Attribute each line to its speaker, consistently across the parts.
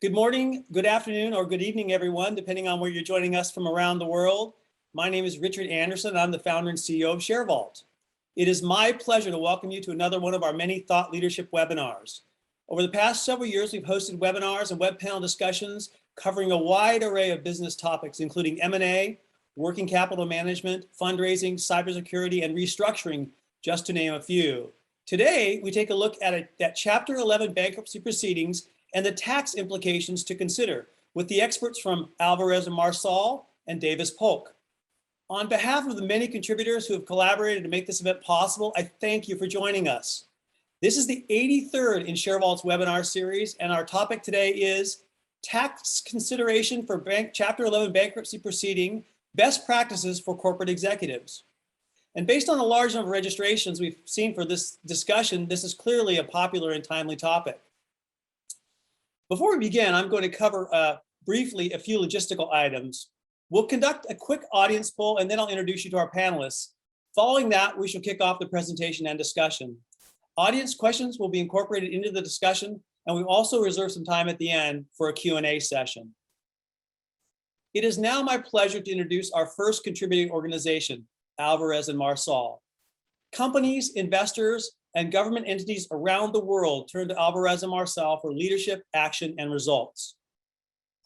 Speaker 1: Good morning, good afternoon, or good evening, everyone, depending on where you're joining us from around the world. My name is Richard Anderson. I'm the founder and CEO of ShareVault. It is my pleasure to welcome you to another one of our many thought leadership webinars. Over the past several years, we've hosted webinars and web panel discussions covering a wide array of business topics, including M&A, working capital management, fundraising, cybersecurity, and restructuring, just to name a few. Today, we take a look at Chapter 11 bankruptcy proceedings and the tax implications to consider with the experts from Alvarez and Marsal and Davis Polk. On behalf of the many contributors who have collaborated to make this event possible, I thank you for joining us. This is the 83rd in ShareVault's webinar series, and our topic today is tax consideration for Chapter 11 bankruptcy proceeding, best practices for corporate executives. And based on the large number of registrations we've seen for this discussion, this is clearly a popular and timely topic. Before we begin, I'm going to cover briefly a few logistical items. We'll conduct a quick audience poll, and then I'll introduce you to our panelists. Following that, we shall kick off the presentation and discussion. Audience questions will be incorporated into the discussion, and we also reserve some time at the end for a Q&A session. It is now my pleasure to introduce our first contributing organization, Alvarez and Marsal. Companies, investors, and government entities around the world turn to Alvarez and Marsal for leadership, action, and results.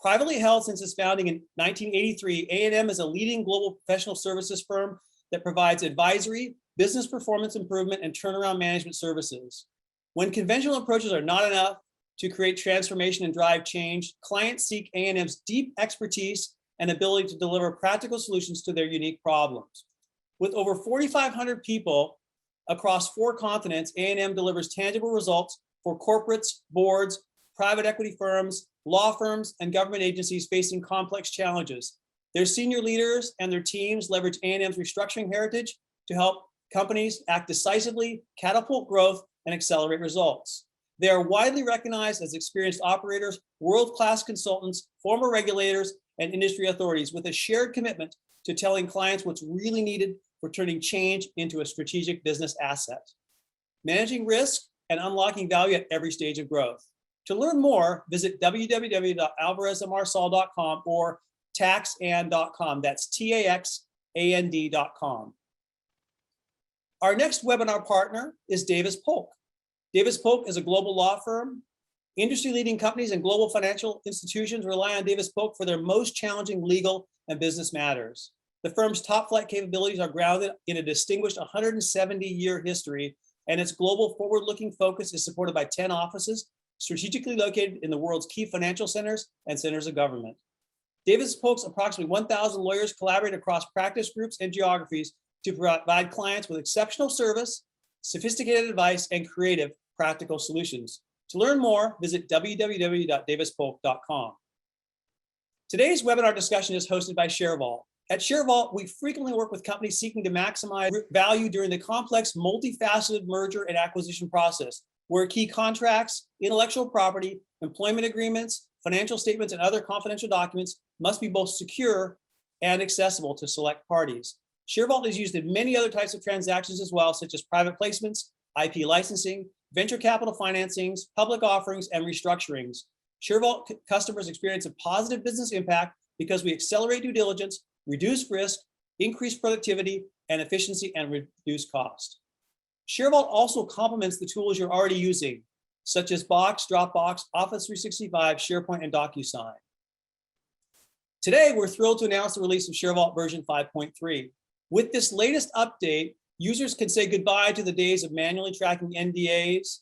Speaker 1: Privately held since its founding in 1983, A&M is a leading global professional services firm that provides advisory, business performance improvement, and turnaround management services. When conventional approaches are not enough to create transformation and drive change, clients seek A&M's deep expertise and ability to deliver practical solutions to their unique problems. With over 4,500 people across 4 continents, A&M delivers tangible results for corporates, boards, private equity firms, law firms, and government agencies facing complex challenges. Their senior leaders and their teams leverage A&M's restructuring heritage to help companies act decisively, catapult growth, and accelerate results. They are widely recognized as experienced operators, world-class consultants, former regulators, and industry authorities with a shared commitment to telling clients what's really needed for turning change into a strategic business asset, managing risk, and unlocking value at every stage of growth. To learn more, visit www.alvarezandmarsal.com or taxand.com. That's TAXAND.com. Our next webinar partner is Davis Polk. Davis Polk is a global law firm. Industry-leading companies and global financial institutions rely on Davis Polk for their most challenging legal and business matters. The firm's top-flight capabilities are grounded in a distinguished 170-year history, and its global forward-looking focus is supported by 10 offices strategically located in the world's key financial centers and centers of government. Davis Polk's approximately 1,000 lawyers collaborate across practice groups and geographies to provide clients with exceptional service, sophisticated advice, and creative practical solutions. To learn more, visit www.davispolk.com. Today's webinar discussion is hosted by ShareVault. At ShareVault, we frequently work with companies seeking to maximize value during the complex, multifaceted merger and acquisition process, where key contracts, intellectual property, employment agreements, financial statements, and other confidential documents must be both secure and accessible to select parties. ShareVault is used in many other types of transactions as well, such as private placements, IP licensing, venture capital financings, public offerings, and restructurings. ShareVault customers experience a positive business impact because we accelerate due diligence, reduce risk, increase productivity and efficiency, and reduce cost. ShareVault also complements the tools you're already using, such as Box, Dropbox, Office 365, SharePoint, and DocuSign. Today, we're thrilled to announce the release of ShareVault version 5.3. With this latest update, users can say goodbye to the days of manually tracking NDAs,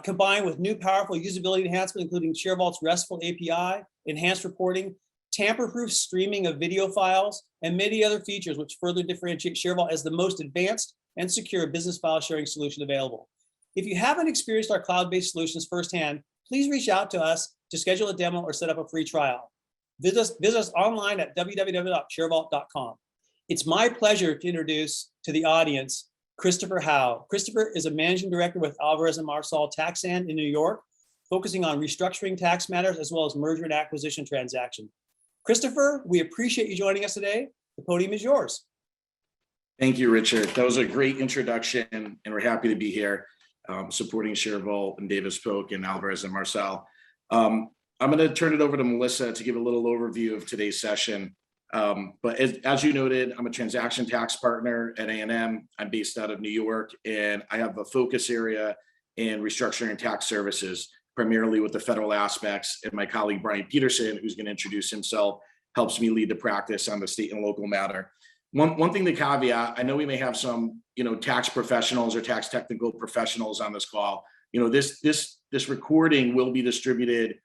Speaker 1: combined with new powerful usability enhancements, including ShareVault's RESTful API, enhanced reporting, tamper-proof streaming of video files, and many other features which further differentiate ShareVault as the most advanced and secure business file sharing solution available. If you haven't experienced our cloud-based solutions firsthand, please reach out to us to schedule a demo or set up a free trial. Visit us online at www.sharevault.com. It's my pleasure to introduce to the audience Christopher Howe. Christopher is a managing director with Alvarez and Marsal Taxand in New York, focusing on restructuring tax matters as well as merger and acquisition transactions. Christopher, we appreciate you joining us today. The podium is yours.
Speaker 2: Thank you, Richard. That was a great introduction, and we're happy to be here supporting ShareVault and Davis Polk and Alvarez and Marsal. I'm going to turn it over to Melissa to give a little overview of today's session. But as you noted, I'm a transaction tax partner at A&M. I'm based out of New York, and I have a focus area in restructuring tax services, primarily with the federal aspects. And my colleague, Brian Pedersen, who's going to introduce himself, helps me lead the practice on the state and local matter. One thing to caveat, I know we may have some, tax professionals or tax technical professionals on this call. This recording will be distributed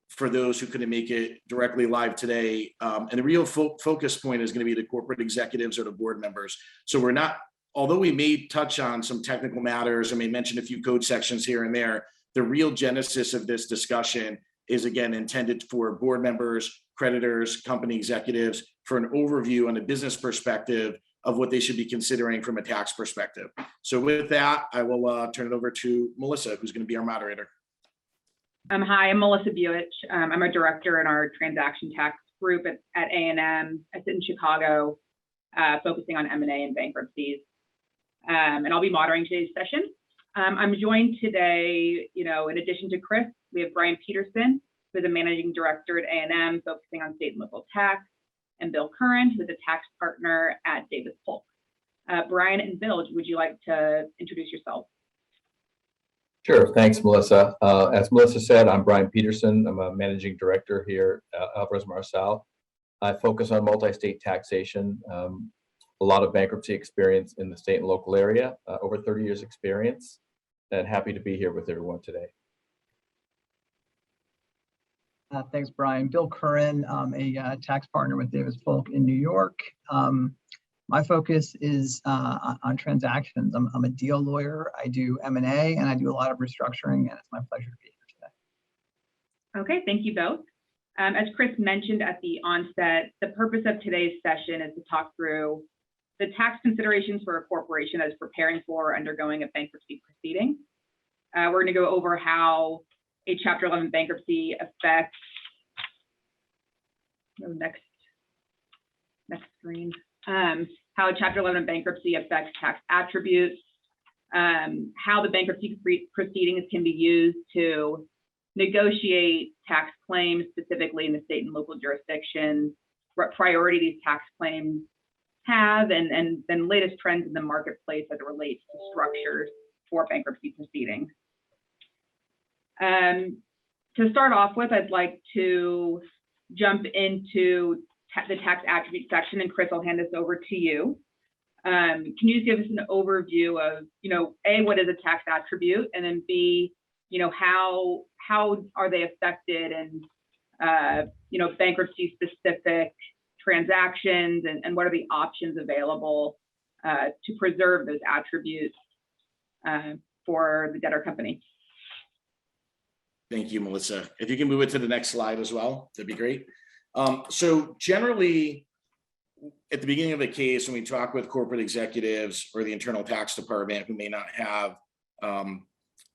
Speaker 2: for those who couldn't make it directly live today. And the real focus point is going to be the corporate executives or the board members. So we're not, although we may touch on some technical matters and may mention a few code sections here and there, the real genesis of this discussion is, again, intended for board members, creditors, company executives, for an overview on a business perspective of what they should be considering from a tax perspective. So with that, I will turn it over to Melissa, who's going to be our moderator.
Speaker 3: Hi, I'm Melissa Buich. I'm a director in our transaction tax group at A&M. I sit in Chicago, focusing on M&A and bankruptcies. And I'll be moderating today's session. I'm joined today, in addition to Chris, we have Brian Pedersen, who's a managing director at A&M, focusing on state and local tax, and Bill Curran, who's a tax partner at Davis Polk. Brian and Bill, would you like to introduce yourself?
Speaker 4: Sure, thanks, Melissa. As Melissa said, I'm Brian Pedersen. I'm a managing director here at Alvarez Marsal. I focus on multi-state taxation, a lot of bankruptcy experience in the state and local area, over 30 years experience, and happy to be here with everyone today.
Speaker 5: Thanks, Brian. Bill Curran, a tax partner with Davis Polk in New York. My focus is on transactions. I'm a deal lawyer. I do M&A, and I do a lot of restructuring, and it's my pleasure to be here today.
Speaker 3: Okay, thank you both. As Chris mentioned at the onset, the purpose of today's session is to talk through the tax considerations for a corporation that is preparing for or undergoing a bankruptcy proceeding. We're going to go over how a Chapter 11 bankruptcy affects, next screen, how a Chapter 11 bankruptcy affects tax attributes, how the bankruptcy proceedings can be used to negotiate tax claims, specifically in the state and local jurisdictions, what priority these tax claims have, and then latest trends in the marketplace as it relates to structures for bankruptcy proceedings. To start off with, I'd like to jump into the tax attribute section, and Chris, I'll hand this over to you. Can you just give us an overview of, A, what is a tax attribute, and then B, how are they affected in, bankruptcy specific transactions, and what are the options available to preserve those attributes for the debtor company?
Speaker 2: Thank you, Melissa. If you can move it to the next slide as well, that'd be great. So generally, at the beginning of a case, when we talk with corporate executives or the internal tax department who may not have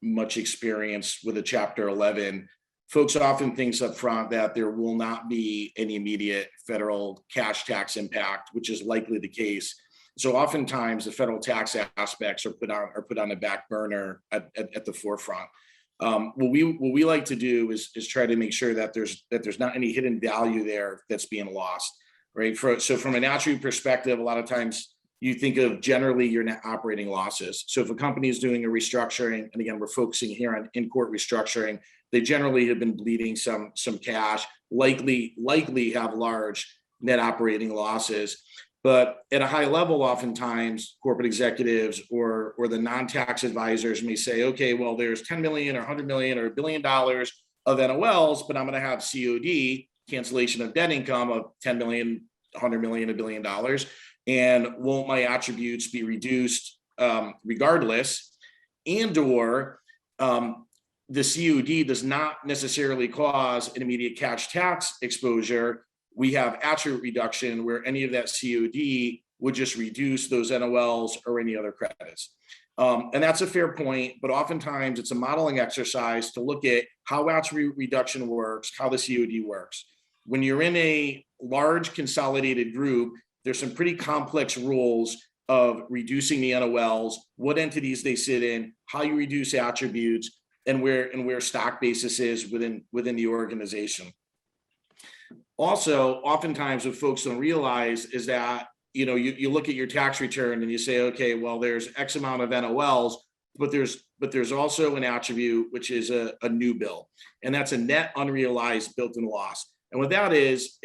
Speaker 2: much experience with a Chapter 11, folks often think up front that there will not be any immediate federal cash tax impact, which is likely the case. So oftentimes the federal tax aspects are put on the back burner at the forefront. What we like to do is try to make sure that there's not any hidden value there that's being lost, right? So from an attribute perspective, a lot of times you think of generally your net operating losses. So if a company is doing a restructuring, and again, we're focusing here on in-court restructuring, they generally have been bleeding some cash, likely have large net operating losses. But at a high level, oftentimes corporate executives or the non-tax advisors may say, okay, well, there's 10 million or 100 million or $1 billion of NOLs, but I'm going to have COD, cancellation of debt income, of 10 million, 100 million, $1 billion. And won't my attributes be reduced regardless? And or the COD does not necessarily cause an immediate cash tax exposure. We have attribute reduction where any of that COD would just reduce those NOLs or any other credits. And that's a fair point, but oftentimes it's a modeling exercise to look at how attribute reduction works, how the COD works. When you're in a large consolidated group, there's some pretty complex rules of reducing the NOLs, what entities they sit in, how you reduce attributes, and where stock basis is within the organization. Also, oftentimes what folks don't realize is that, you look at your tax return and you say, okay, well, there's X amount of NOLs, but there's also an attribute, which is a new bill, and that's a net unrealized built-in loss. And what that is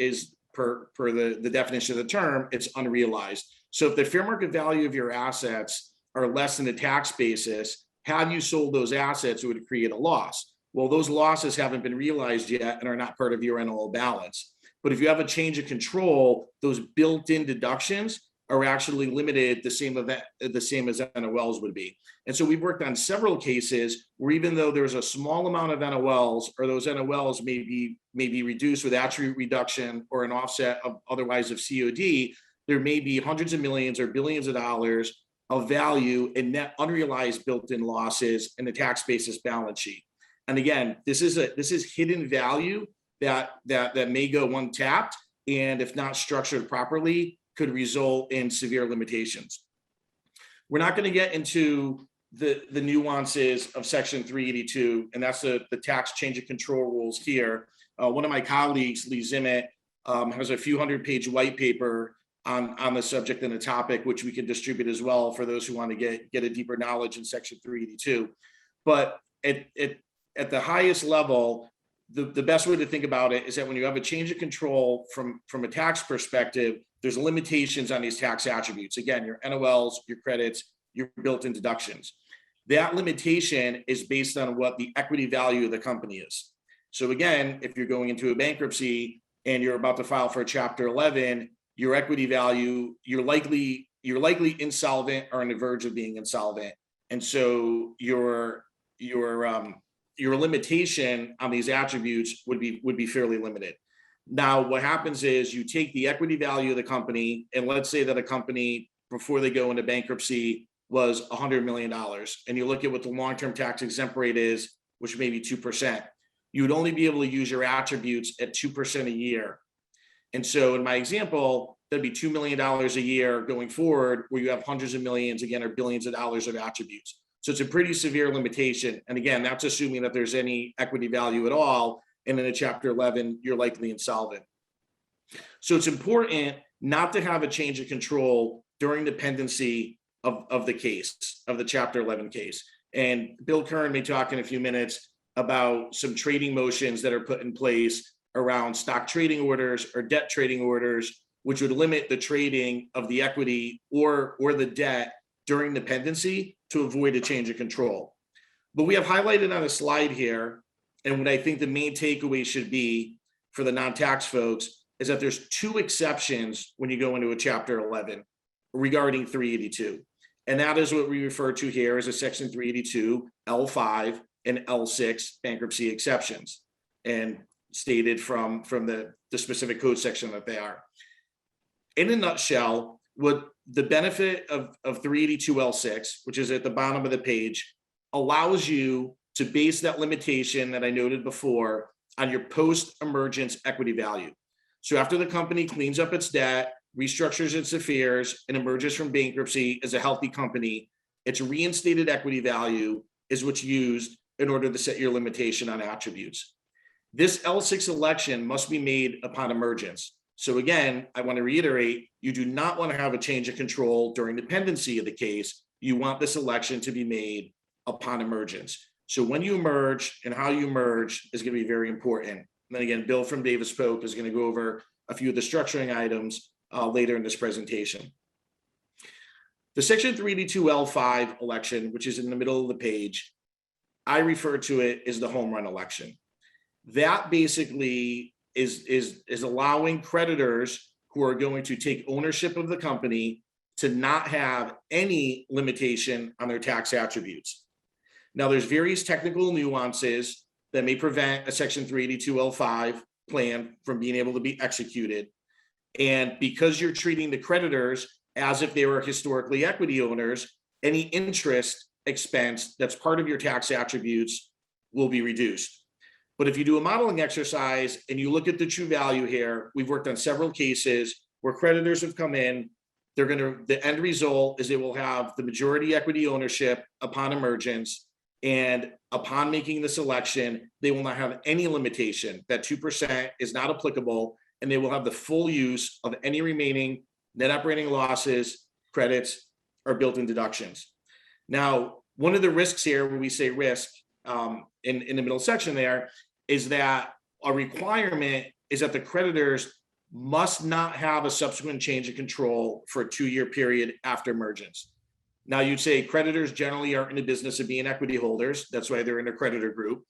Speaker 2: per the definition of the term, it's unrealized. So if the fair market value of your assets are less than the tax basis, had you sold those assets, it would create a loss. Well, those losses haven't been realized yet and are not part of your NOL balance. But if you have a change of control, those built-in deductions are actually limited the same as NOLs would be. And so we've worked on several cases where even though there's a small amount of NOLs, or those NOLs may be reduced with attribute reduction or an offset of otherwise of COD, there may be hundreds of millions or billions of dollars of value in net unrealized built-in losses in the tax basis balance sheet. And again, this is hidden value that may go untapped, and if not structured properly, could result in severe limitations. We're not going to get into the nuances of Section 382, and that's the tax change of control rules here. One of my colleagues, Lee Zimmett, has a few hundred-page white paper on the subject and the topic, which we can distribute as well for those who want to get a deeper knowledge in Section 382. But at the highest level, the best way to think about it is that when you have a change of control from a tax perspective, there's limitations on these tax attributes. Again, your NOLs, your credits, your built-in deductions. That limitation is based on what the equity value of the company is. So again, if you're going into a bankruptcy and you're about to file for a Chapter 11, your equity value, you're likely insolvent or on the verge of being insolvent, and so your limitation on these attributes would be fairly limited. Now, what happens is you take the equity value of the company, and let's say that a company before they go into bankruptcy was $100 million, and you look at what the long-term tax exempt rate is, which may be 2%. You would only be able to use your attributes at 2% a year. And so in my example, that'd be $2 million a year going forward, where you have hundreds of millions, again, or billions of dollars of attributes. So it's a pretty severe limitation. And again, that's assuming that there's any equity value at all. And in a Chapter 11, you're likely insolvent. So it's important not to have a change of control during the pendency of the case, of the Chapter 11 case. And Bill Curran may talk in a few minutes about some trading motions that are put in place around stock trading orders or debt trading orders, which would limit the trading of the equity or the debt during the pendency to avoid a change of control. But we have highlighted on a slide here, and what I think the main takeaway should be for the non-tax folks is that there's two exceptions when you go into a Chapter 11 regarding 382. And that is what we refer to here as a Section 382, L5 and L6 bankruptcy exceptions, and stated from the specific code section that they are. In a nutshell, what the benefit of 382 L6, which is at the bottom of the page, allows you to base that limitation that I noted before on your post-emergence equity value. So after the company cleans up its debt, restructures its affairs, and emerges from bankruptcy as a healthy company, its reinstated equity value is what's used in order to set your limitation on attributes. This L6 election must be made upon emergence. So again, I want to reiterate, you do not want to have a change of control during the pendency of the case. You want this election to be made upon emergence. So when you emerge and how you emerge is going to be very important. And then again, Bill from Davis Polk is going to go over a few of the structuring items later in this presentation. The Section 382 L5 election, which is in the middle of the page, I refer to it as the home run election. That basically is allowing creditors who are going to take ownership of the company to not have any limitation on their tax attributes. Now, there's various technical nuances that may prevent a Section 382 L5 plan from being able to be executed. And because you're treating the creditors as if they were historically equity owners, any interest expense that's part of your tax attributes will be reduced. But if you do a modeling exercise and you look at the true value here, we've worked on several cases where creditors have come in. The end result is they will have the majority equity ownership upon emergence. And upon making this election, they will not have any limitation. That 2% is not applicable, and they will have the full use of any remaining net operating losses, credits, or built-in deductions. Now, one of the risks here, when we say risk in the middle section there, is that a requirement is that the creditors must not have a subsequent change of control for a 2-year period after emergence. Now, you'd say creditors generally aren't in the business of being equity holders. That's why they're in a creditor group.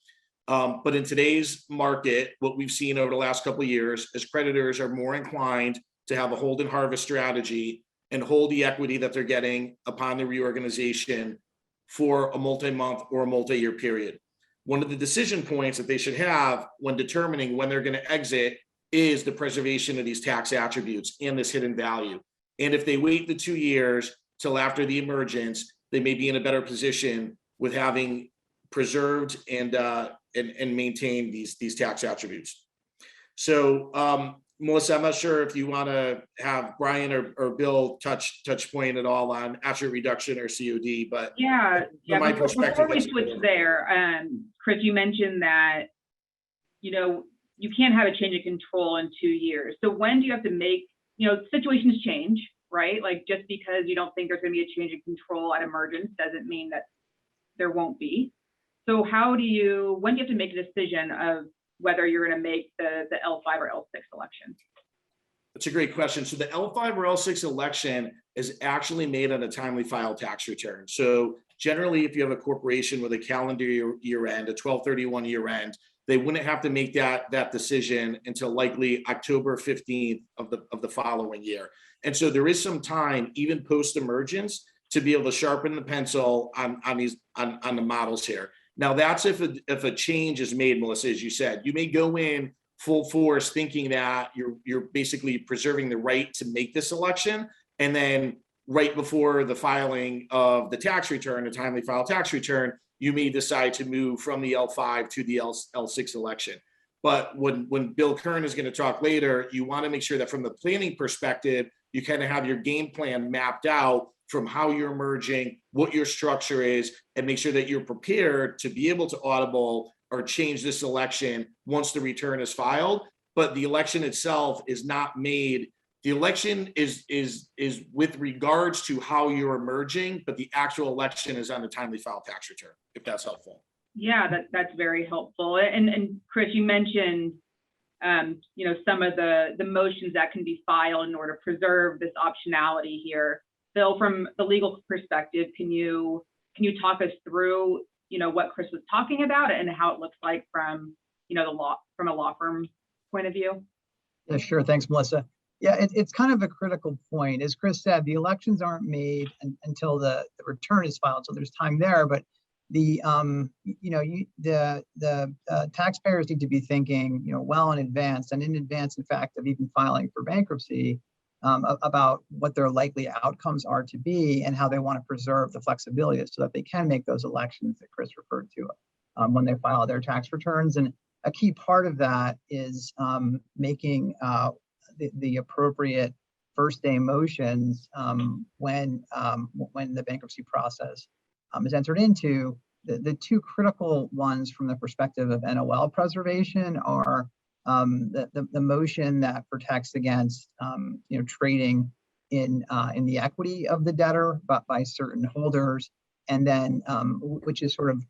Speaker 2: But in today's market, what we've seen over the last couple of years is creditors are more inclined to have a hold and harvest strategy and hold the equity that they're getting upon the reorganization for a multi-month or a multi-year period. One of the decision points that they should have when determining when they're going to exit is the preservation of these tax attributes and this hidden value. And if they wait the 2 years till after the emergence, they may be in a better position with having preserved and maintained these tax attributes. So, Melissa, I'm not sure if you want to have Brian or Bill touch point at all on asset reduction or COD, but
Speaker 3: yeah.
Speaker 2: my perspective,
Speaker 3: Before we switch there, Chris, you mentioned that, you can't have a change of control in 2 years. So when do you have to make, situations change, right? Like just because you don't think there's going to be a change of control at emergence doesn't mean that there won't be. So when do you have to make a decision of whether you're going to make the L5 or L6 election?
Speaker 2: That's a great question. So the L5 or L6 election is actually made on a timely filed tax return. So generally, if you have a corporation with a calendar year end, a 12/31 year end, they wouldn't have to make that decision until likely October 15th of the following year. And so there is some time, even post emergence, to be able to sharpen the pencil on the models here. Now, that's if a change is made, Melissa, as you said. You may go in full force thinking that you're basically preserving the right to make this election, and then right before the filing of the tax return, a timely filed tax return, you may decide to move from the L5 to the L6 election. But when Bill Curran is going to talk later, you want to make sure that from the planning perspective, you kind of have your game plan mapped out from how you're merging, what your structure is, and make sure that you're prepared to be able to audible or change this election once the return is filed. But the election itself is not made. The election is with regards to how you're emerging, but the actual election is on the timely filed tax return, if that's helpful.
Speaker 3: Yeah, that's very helpful. And Chris, you mentioned, some of the motions that can be filed in order to preserve this optionality here. Bill, from the legal perspective, can you talk us through, what Chris was talking about and how it looks like from, from a law firm point of view?
Speaker 5: Yeah, sure. Thanks, Melissa. Yeah, it's kind of a critical point. As Chris said, the elections aren't made until the return is filed, so there's time there. But the taxpayers need to be thinking, well in advance, and in advance, in fact, of even filing for bankruptcy, about what their likely outcomes are to be and how they want to preserve the flexibility so that they can make those elections that Chris referred to when they file their tax returns. And a key part of that is making the appropriate first day motions when the bankruptcy process is entered into. The two critical ones from the perspective of NOL preservation are the motion that protects against trading in the equity of the debtor, but by certain holders, and then which is sort of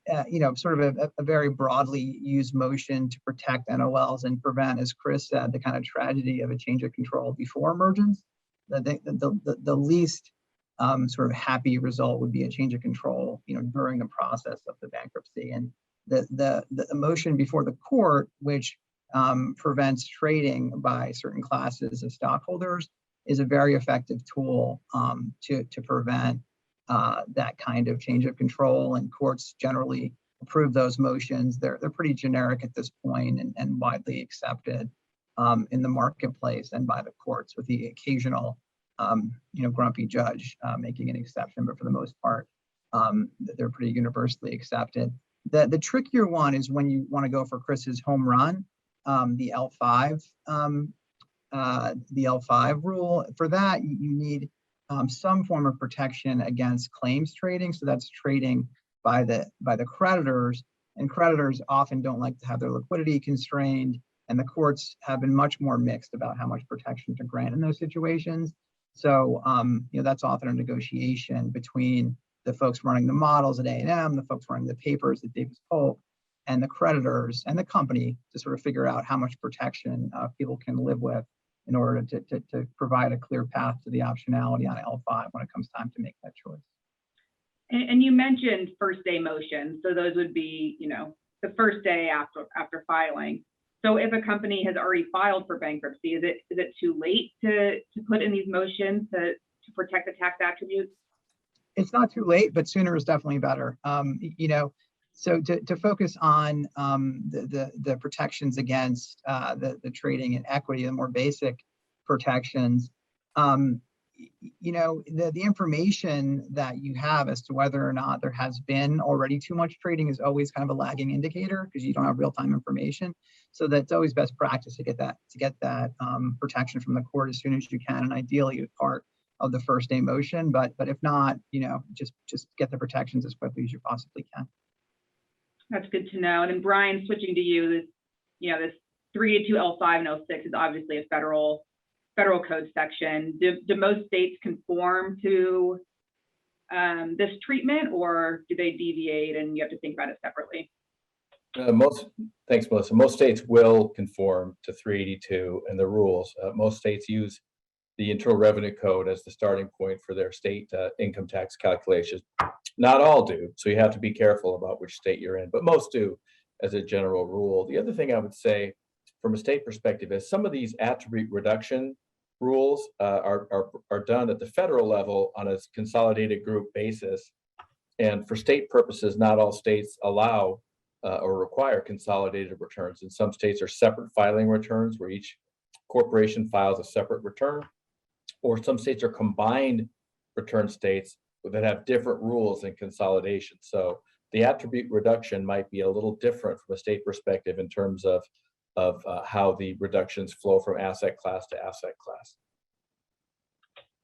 Speaker 5: a very broadly used motion to protect NOLs and prevent, as Chris said, the kind of tragedy of a change of control before emergence. The least sort of happy result would be a change of control, during the process of the bankruptcy. And the motion before the court, which prevents trading by certain classes of stockholders, is a very effective tool to prevent that kind of change of control. And courts generally approve those motions. They're pretty generic at this point and widely accepted in the marketplace and by the courts, with the occasional grumpy judge making an exception, but for the most part, they're pretty universally accepted. The trickier one is when you want to go for Chris's home run, the L5 rule. For that, you need some form of protection against claims trading. So that's trading by the creditors, and creditors often don't like to have their liquidity constrained, and the courts have been much more mixed about how much protection to grant in those situations. So that's often a negotiation between the folks running the models at A&M, the folks running the papers at Davis Polk, and the creditors and the company to sort of figure out how much protection people can live with in order to provide a clear path to the optionality on L5 when it comes time to make that choice.
Speaker 3: And you mentioned first day motions. So those would be, the first day after filing. So if a company has already filed for bankruptcy, is it too late to put in these motions to protect the tax attributes?
Speaker 5: It's not too late, but sooner is definitely better. So to focus on the protections against the trading in equity, the more basic protections, the information that you have as to whether or not there has been already too much trading is always kind of a lagging indicator because you don't have real-time information. So that's always best practice to get that protection from the court as soon as you can, and ideally as part of the first day motion. But if not, just get the protections as quickly as you possibly can.
Speaker 3: That's good to know. And then Brian, switching to you, this 382 L5 and L6 is obviously a federal code section. Do most states conform to this treatment, or do they deviate and you have to think about it separately?
Speaker 4: Thanks, Melissa. Most states will conform to 382 and the rules. Most states use the Internal Revenue Code as the starting point for their state income tax calculations. Not all do, so you have to be careful about which state you're in, but most do as a general rule. The other thing I would say from a state perspective is some of these attribute reduction rules are done at the federal level on a consolidated group basis. And for state purposes, not all states allow or require consolidated returns. And some states are separate filing returns where each corporation files a separate return, or some states are combined return states that have different rules in consolidation. So the attribute reduction might be a little different from a state perspective in terms of how the reductions flow from asset class to asset class.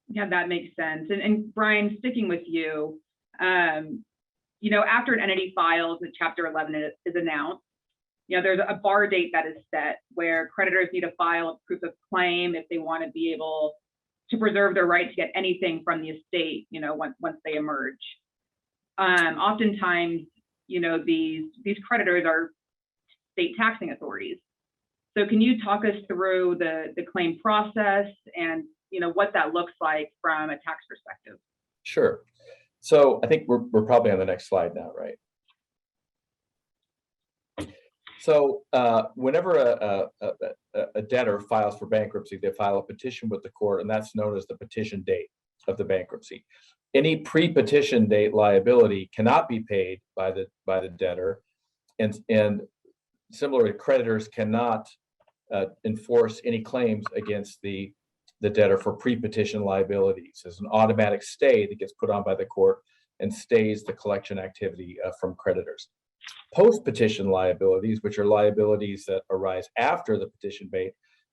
Speaker 3: Yeah, that makes sense. And Brian, sticking with you, after an entity files and Chapter 11 is announced, there's a bar date that is set where creditors need to file a proof of claim if they want to be able to preserve their right to get anything from the estate, once they emerge. Oftentimes, these creditors are state taxing authorities. So can you talk us through the claim process and what that looks like from a tax perspective?
Speaker 4: Sure. So I think we're probably on the next slide now, right? So whenever a debtor files for bankruptcy, they file a petition with the court, and that's known as the petition date of the bankruptcy. Any pre-petition date liability cannot be paid by the debtor, and similarly, creditors cannot enforce any claims against the debtor for pre-petition liabilities. There's an automatic stay that gets put on by the court and stays the collection activity from creditors. Post-petition liabilities, which are liabilities that arise after the petition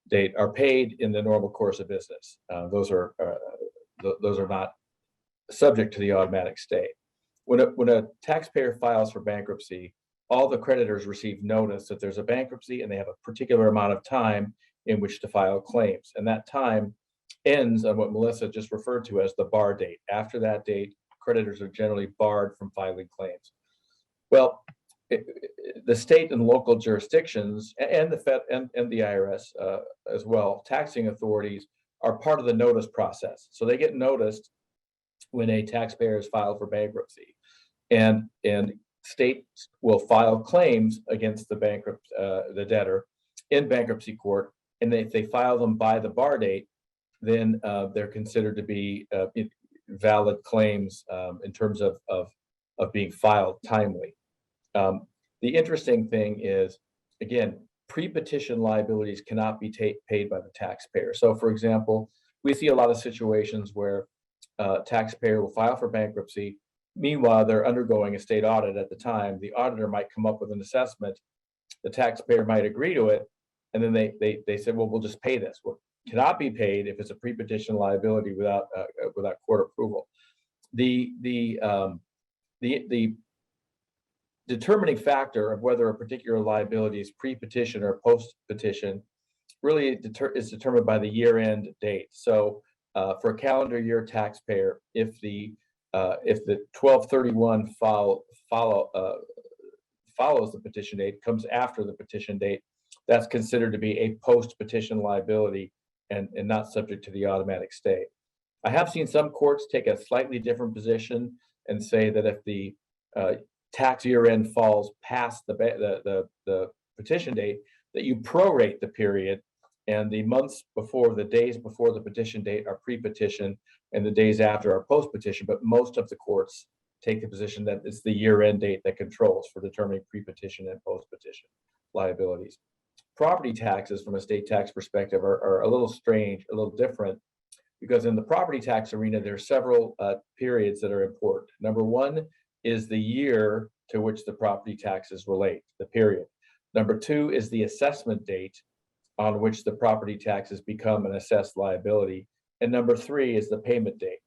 Speaker 4: date, are paid in the normal course of business. Those are not subject to the automatic stay. When a taxpayer files for bankruptcy, all the creditors receive notice that there's a bankruptcy and they have a particular amount of time in which to file claims. And that time ends on what Melissa just referred to as the bar date. After that date, creditors are generally barred from filing claims. Well, the state and local jurisdictions and the Fed and the IRS as well, taxing authorities are part of the notice process. So they get noticed when a taxpayer is filed for bankruptcy, and states will file claims against the debtor in bankruptcy court, and if they file them by the bar date, then they're considered to be valid claims in terms of being filed timely. The interesting thing is, again, pre-petition liabilities cannot be paid by the taxpayer. So, for example, we see a lot of situations where taxpayer will file for bankruptcy. Meanwhile, they're undergoing a state audit at the time. The auditor might come up with an assessment. The taxpayer might agree to it, and then they said, "Well, we'll just pay this." Well, it cannot be paid if it's a pre-petition liability without court approval. The determining factor of whether a particular liability is pre-petition or post-petition really is determined by the year-end date. So for a calendar year taxpayer, if the 12/31 follows the petition date, comes after the petition date, that's considered to be a post-petition liability and not subject to the automatic stay. I have seen some courts take a slightly different position and say that if the tax year end falls past the petition date, that you prorate the period, and the months before, the days before the petition date are pre-petition and the days after are post-petition. But most of the courts take the position that it's the year end date that controls for determining pre-petition and post-petition liabilities. Property taxes from a state tax perspective are a little strange, a little different, because in the property tax arena, there are several periods that are important. Number one is the year to which the property taxes relate, the period. Number two is the assessment date on which the property taxes become an assessed liability. And number three is the payment date.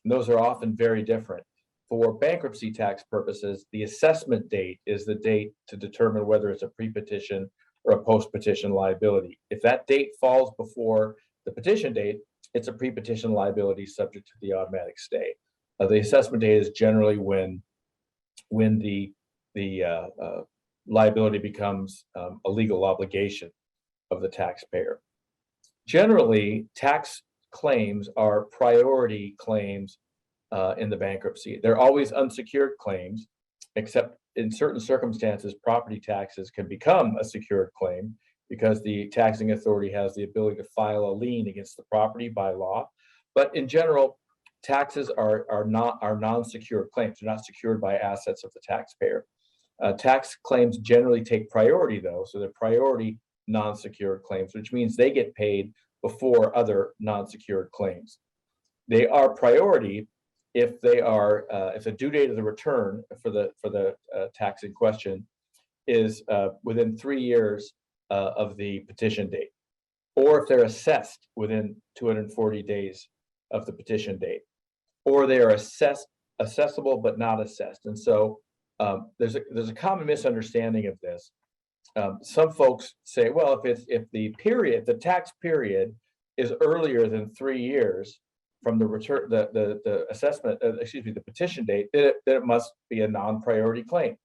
Speaker 4: And those are often very different. For bankruptcy tax purposes, the assessment date is the date to determine whether it's a pre-petition or a post-petition liability. If that date falls before the petition date, it's a pre-petition liability subject to the automatic stay. The assessment date is generally when the liability becomes a legal obligation of the taxpayer. Generally, tax claims are priority claims in the bankruptcy. They're always unsecured claims, except in certain circumstances, property taxes can become a secured claim because the taxing authority has the ability to file a lien against the property by law. But in general, taxes are non-secured claims. They're not secured by assets of the taxpayer. Tax claims generally take priority, though, so they're priority non-secured claims, which means they get paid before other non-secured claims. They are priority if they are if the due date of the return for the tax in question is within 3 years of the petition date, or if they're assessed within 240 days of the petition date, or they are assessable but not assessed. And so there's a common misunderstanding of this. Some folks say, well, if the tax period is earlier than 3 years from the return, the assessment, the petition date, then it must be a non-priority claim.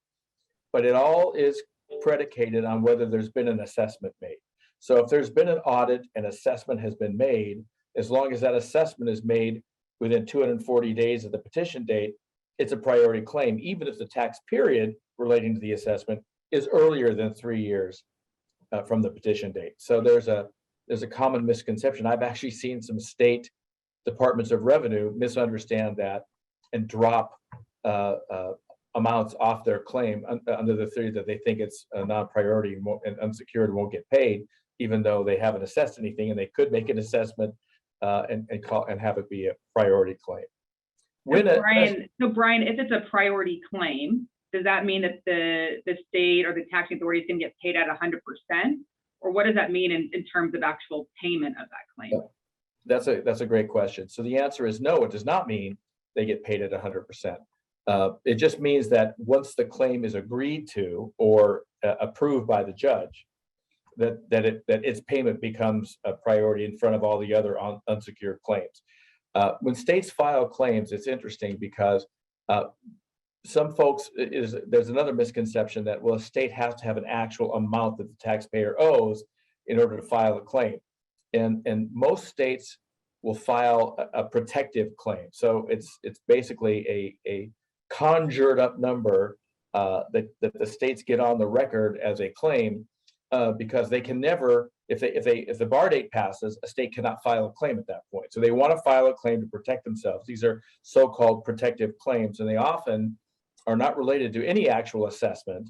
Speaker 4: But it all is predicated on whether there's been an assessment made. So if there's been an audit and assessment has been made, as long as that assessment is made within 240 days of the petition date, it's a priority claim, even if the tax period relating to the assessment is earlier than 3 years from the petition date. So there's a common misconception. I've actually seen some state departments of revenue misunderstand that and drop amounts off their claim under the theory that they think it's a non-priority and unsecured and won't get paid, even though they haven't assessed anything, and they could make an assessment and have it be a priority claim.
Speaker 3: So Brian, if it's a priority claim, does that mean that the state or the taxing authority is going to get paid at 100%? Or what does that mean in terms of actual payment of that claim?
Speaker 4: That's a great question. So the answer is no, it does not mean they get paid at 100%. It just means that once the claim is agreed to or approved by the judge, that its payment becomes a priority in front of all the other unsecured claims. When states file claims, it's interesting because some folks, there's another misconception that, well, a state has to have an actual amount that the taxpayer owes in order to file a claim. And most states will file a protective claim. So it's basically a conjured up number that the states get on the record as a claim because they can never, if the bar date passes, a state cannot file a claim at that point. So they want to file a claim to protect themselves. These are so-called protective claims, and they often are not related to any actual assessment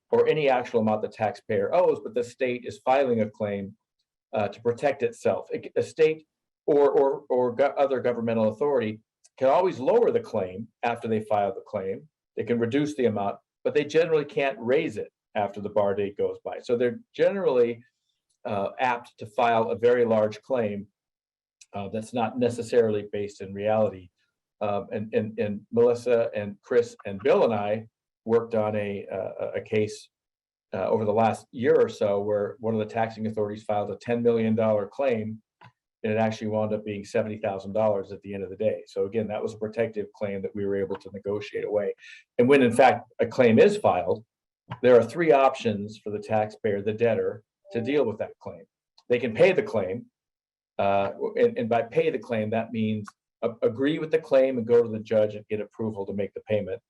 Speaker 4: or any actual amount the taxpayer owes, but the state is filing a claim to protect itself. A state or other governmental authority can always lower the claim after they file the claim. They can reduce the amount, but they generally can't raise it after the bar date goes by. So they're generally apt to file a very large claim that's not necessarily based in reality. And Melissa and Chris and Bill and I worked on a case over the last year or so where one of the taxing authorities filed a $10 million claim, and it actually wound up being $70,000 at the end of the day. So again, that was a protective claim that we were able to negotiate away. And when in fact a claim is filed, there are three options for the taxpayer, the debtor, to deal with that claim. They can pay the claim, and by pay the claim, that means agree with the claim and go to the judge and get approval to make the payment.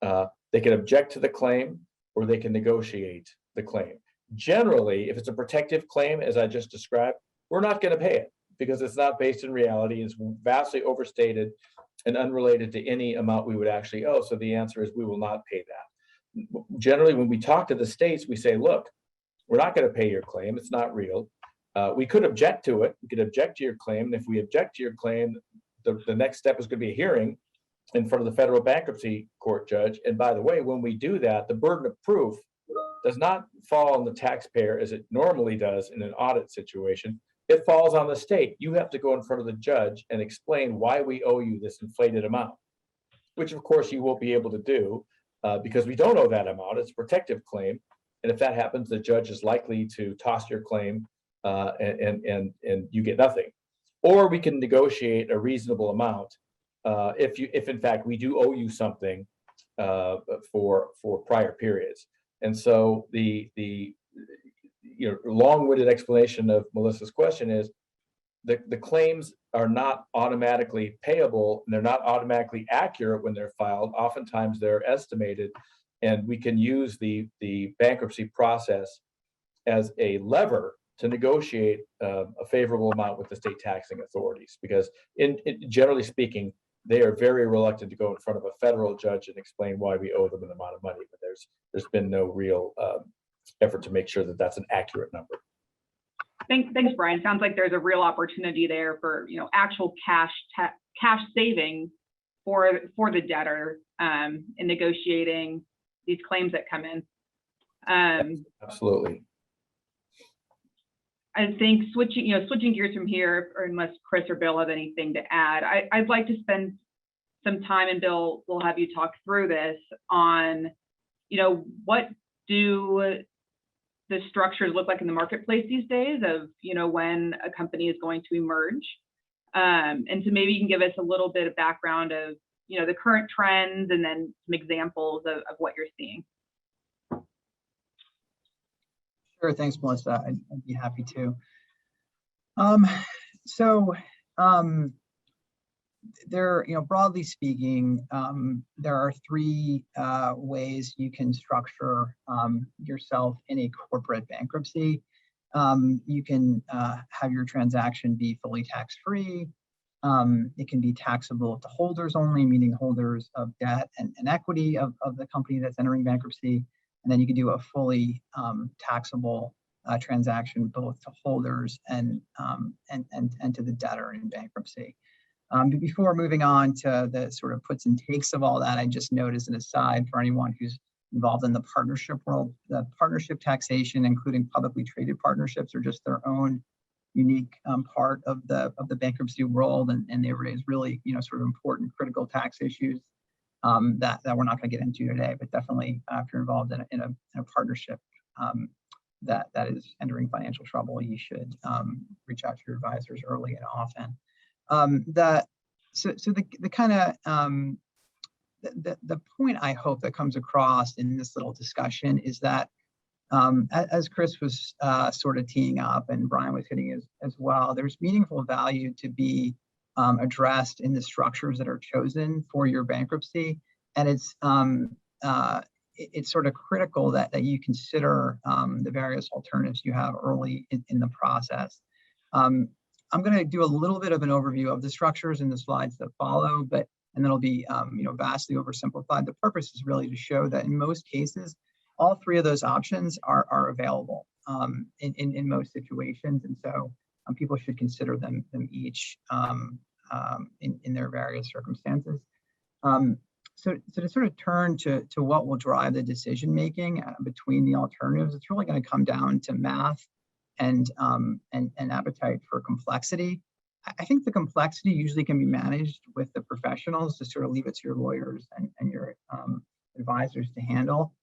Speaker 4: They can object to the claim, or they can negotiate the claim. Generally, if it's a protective claim, as I just described, we're not going to pay it because it's not based in reality. It's vastly overstated and unrelated to any amount we would actually owe. So the answer is we will not pay that. Generally, when we talk to the states, we say, look, we're not going to pay your claim. It's not real. We could object to it. We could object to your claim. And if we object to your claim, the next step is going to be a hearing in front of the federal bankruptcy court judge. And by the way, when we do that, the burden of proof does not fall on the taxpayer as it normally does in an audit situation. It falls on the state. You have to go in front of the judge and explain why we owe you this inflated amount, which of course you won't be able to do because we don't owe that amount. It's a protective claim. And if that happens, the judge is likely to toss your claim and you get nothing. Or we can negotiate a reasonable amount if in fact we do owe you something for prior periods. And so the long-winded explanation of Melissa's question is the claims are not automatically payable, and they're not automatically accurate when they're filed. Oftentimes they're estimated, and we can use the bankruptcy process as a lever to negotiate a favorable amount with the state taxing authorities, because generally speaking, they are very reluctant to go in front of a federal judge and explain why we owe them an amount of money. But there's been no real effort to make sure that that's an accurate number.
Speaker 3: Thanks, Brian. Sounds like there's a real opportunity there for actual cash savings for the debtor in negotiating these claims that come in.
Speaker 4: Absolutely.
Speaker 3: I think switching gears from here, or unless Chris or Bill have anything to add, I'd like to spend some time, and Bill, we'll have you talk through this on, what do the structures look like in the marketplace these days of, when a company is going to emerge. And so maybe you can give us a little bit of background of, the current trends and then some examples of what you're seeing.
Speaker 5: Sure, thanks, Melissa. I'd be happy to. Broadly speaking, there are three ways you can structure yourself in a corporate bankruptcy. You can have your transaction be fully tax-free. It can be taxable to holders only, meaning holders of debt and equity of the company that's entering bankruptcy. And then you can do a fully taxable transaction both to holders and to the debtor in bankruptcy. But before moving on to the sort of puts and takes of all that, I just note as an aside for anyone who's involved in the partnership world, the partnership taxation, including publicly traded partnerships, are just their own unique part of the bankruptcy world, and they raise really sort of important critical tax issues that we're not going to get into today. But definitely, if you're involved in a partnership that is entering financial trouble, you should reach out to your advisors early and often. The point I hope that comes across in this little discussion is that as Chris was sort of teeing up and Brian was hitting as well, there's meaningful value to be addressed in the structures that are chosen for your bankruptcy, and it's sort of critical that you consider the various alternatives you have early in the process. I'm going to do a little bit of an overview of the structures in the slides that follow, and then it'll be vastly oversimplified. The purpose is really to show that in most cases, all three of those options are available in most situations, and so people should consider them each in their various circumstances. So to sort of turn to what will drive the decision making between the alternatives, it's really going to come down to math and appetite for complexity. I think the complexity usually can be managed with the professionals, to sort of leave it to your lawyers and your advisors to handle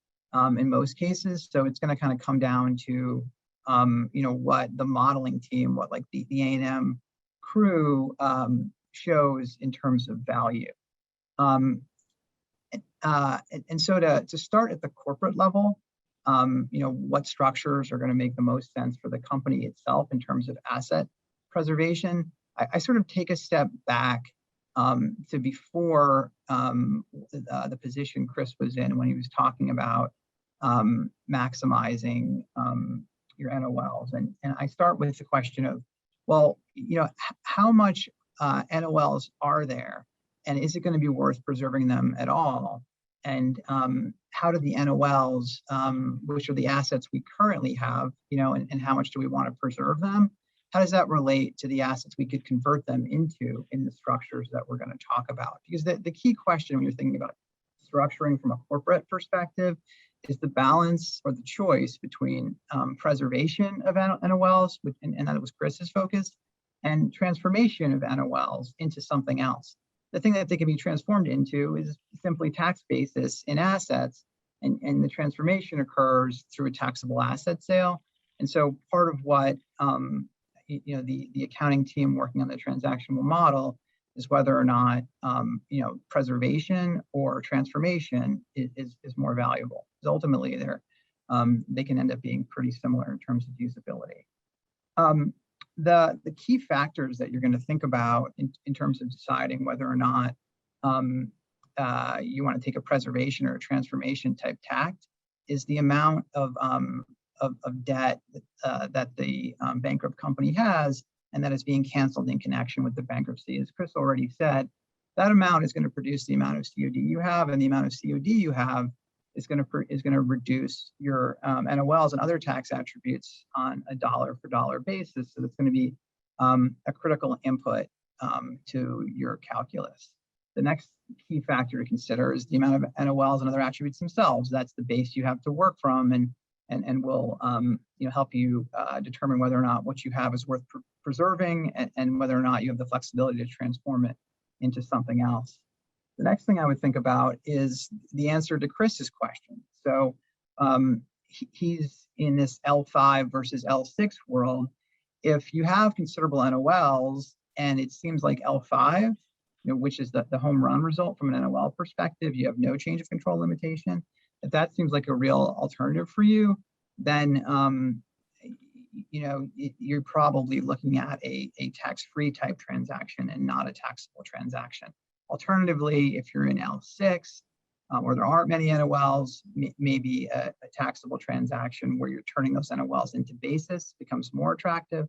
Speaker 5: in most cases. So it's going to kind of come down to what the modeling team, what like the A&M crew shows in terms of value. And so to start at the corporate level, what structures are going to make the most sense for the company itself in terms of asset preservation. I sort of take a step back to before the position Chris was in when he was talking about maximizing your NOLs. And I start with the question of, well, how much NOLs are there? And is it going to be worth preserving them at all? And how do the NOLs, which are the assets we currently have, and how much do we want to preserve them? How does that relate to the assets we could convert them into in the structures that we're going to talk about? Because the key question when you're thinking about structuring from a corporate perspective is the balance or the choice between preservation of NOLs, and that was Chris's focus, and transformation of NOLs into something else. The thing that they can be transformed into is simply tax basis in assets, and the transformation occurs through a taxable asset sale. And so part of what the accounting team working on the transactional model is whether or not preservation or transformation is more valuable. Because ultimately, they can end up being pretty similar in terms of usability. The key factors that you're going to think about in terms of deciding whether or not you want to take a preservation or a transformation type tact is the amount of debt that the bankrupt company has and that is being canceled in connection with the bankruptcy. As Chris already said, that amount is going to produce the amount of COD you have, and the amount of COD you have is going to reduce your NOLs and other tax attributes on a dollar for dollar basis. So that's going to be a critical input to your calculus. The next key factor to consider is the amount of NOLs and other attributes themselves. That's the base you have to work from, and will help you determine whether or not what you have is worth preserving, and whether or not you have the flexibility to transform it into something else. The next thing I would think about is the answer to Chris's question. So he's in this L5 versus L6 world. If you have considerable NOLs and it seems like L5, which is the home run result from an NOL perspective, you have no change of control limitation. If that seems like a real alternative for you, then you're probably looking at a tax-free type transaction and not a taxable transaction. Alternatively, if you're in L6, where there aren't many NOLs, maybe a taxable transaction where you're turning those NOLs into basis becomes more attractive.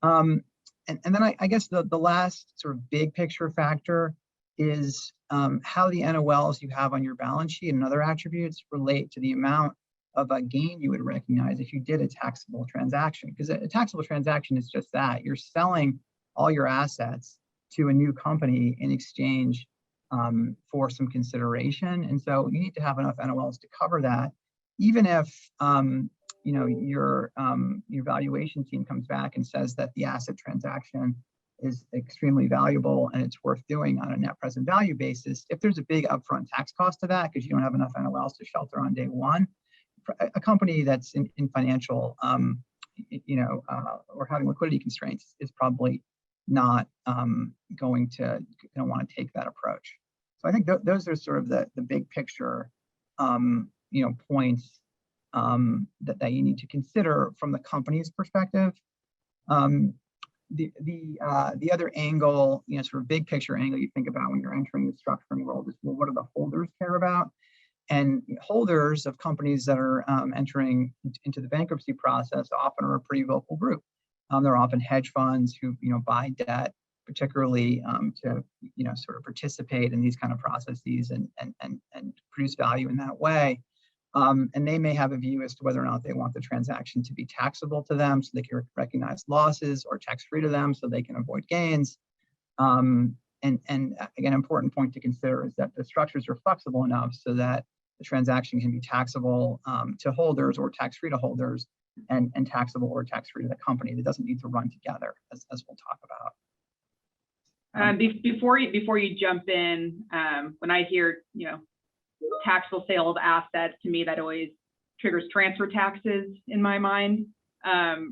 Speaker 5: And then I guess the last sort of big picture factor is how the NOLs you have on your balance sheet and other attributes relate to the amount of a gain you would recognize if you did a taxable transaction. Because a taxable transaction is just that. You're selling all your assets to a new company in exchange for some consideration. And so you need to have enough NOLs to cover that, even if your valuation team comes back and says that the asset transaction is extremely valuable and it's worth doing on a net present value basis. If there's a big upfront tax cost to that because you don't have enough NOLs to shelter on day one, a company that's in financial or having liquidity constraints is probably not going to want to take that approach. So I think those are sort of the big picture points that you need to consider from the company's perspective. The other angle, sort of big picture angle you think about when you're entering the structuring world is, well, what do the holders care about? And holders of companies that are entering into the bankruptcy process often are a pretty vocal group. They're often hedge funds who buy debt, particularly to sort of participate in these kind of processes and produce value in that way. And they may have a view as to whether or not they want the transaction to be taxable to them so they can recognize losses, or tax-free to them so they can avoid gains. And again, important point to consider is that the structures are flexible enough so that the transaction can be taxable to holders or tax-free to holders, and taxable or tax-free to the company. That doesn't need to run together, as we'll talk about.
Speaker 3: Before you jump in, when I hear taxable sale of assets, to me, that always triggers transfer taxes in my mind.